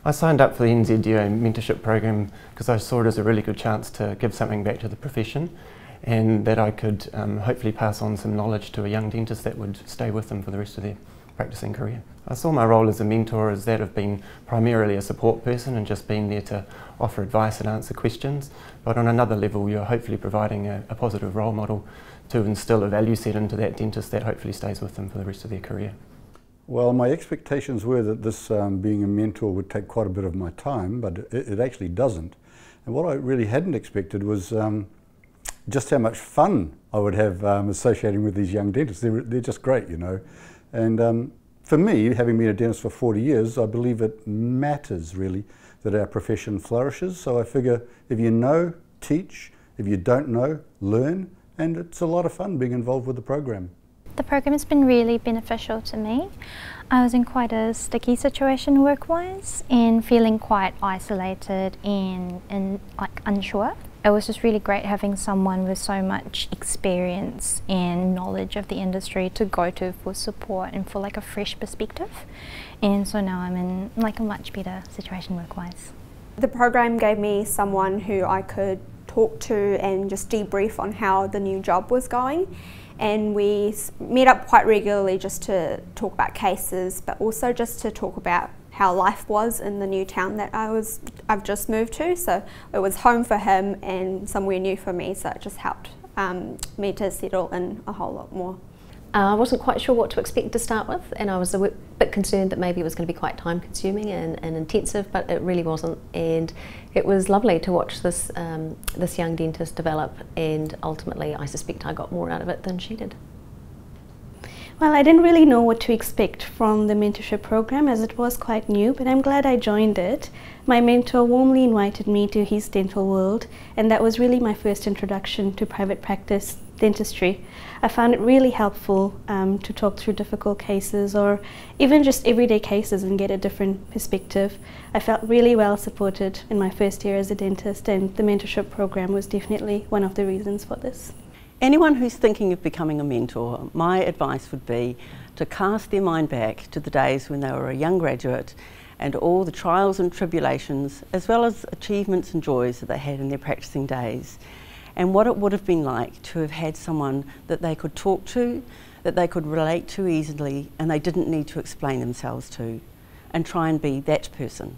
I signed up for the NZDA Mentorship Programme because I saw it as a really good chance to give something back to the profession, and that I could hopefully pass on some knowledge to a young dentist that would stay with them for the rest of their practicing career. I saw my role as a mentor as that of being primarily a support person and just being there to offer advice and answer questions, but on another level you're hopefully providing a positive role model to instill a value set into that dentist that hopefully stays with them for the rest of their career. Well, my expectations were that this being a mentor would take quite a bit of my time, but it actually doesn't. And what I really hadn't expected was just how much fun I would have associating with these young dentists. They're just great, you know. And for me, having been a dentist for 40 years, I believe it matters really that our profession flourishes. So I figure if you know, teach. If you don't know, learn. And it's a lot of fun being involved with the program. The program has been really beneficial to me. I was in quite a sticky situation work-wise and feeling quite isolated and like unsure. It was just really great having someone with so much experience and knowledge of the industry to go to for support and for like a fresh perspective. And so now I'm in like a much better situation work-wise. The program gave me someone who I could talk to and just debrief on how the new job was going. And we met up quite regularly just to talk about cases, but also just to talk about how life was in the new town that I've just moved to. So it was home for him and somewhere new for me, so it just helped me to settle in a whole lot more. I wasn't quite sure what to expect to start with, and I was a bit concerned that maybe it was going to be quite time consuming and intensive, but it really wasn't. And it was lovely to watch this young dentist develop, and ultimately I suspect I got more out of it than she did. Well, I didn't really know what to expect from the mentorship program as it was quite new, but I'm glad I joined it. My mentor warmly invited me to his dental world, and that was really my first introduction to private practice dentistry. I found it really helpful to talk through difficult cases or even just everyday cases and get a different perspective. I felt really well supported in my first year as a dentist, and the mentorship program was definitely one of the reasons for this. Anyone who's thinking of becoming a mentor, my advice would be to cast their mind back to the days when they were a young graduate and all the trials and tribulations, as well as achievements and joys that they had in their practicing days, and what it would have been like to have had someone that they could talk to, that they could relate to easily, and they didn't need to explain themselves to, and try and be that person.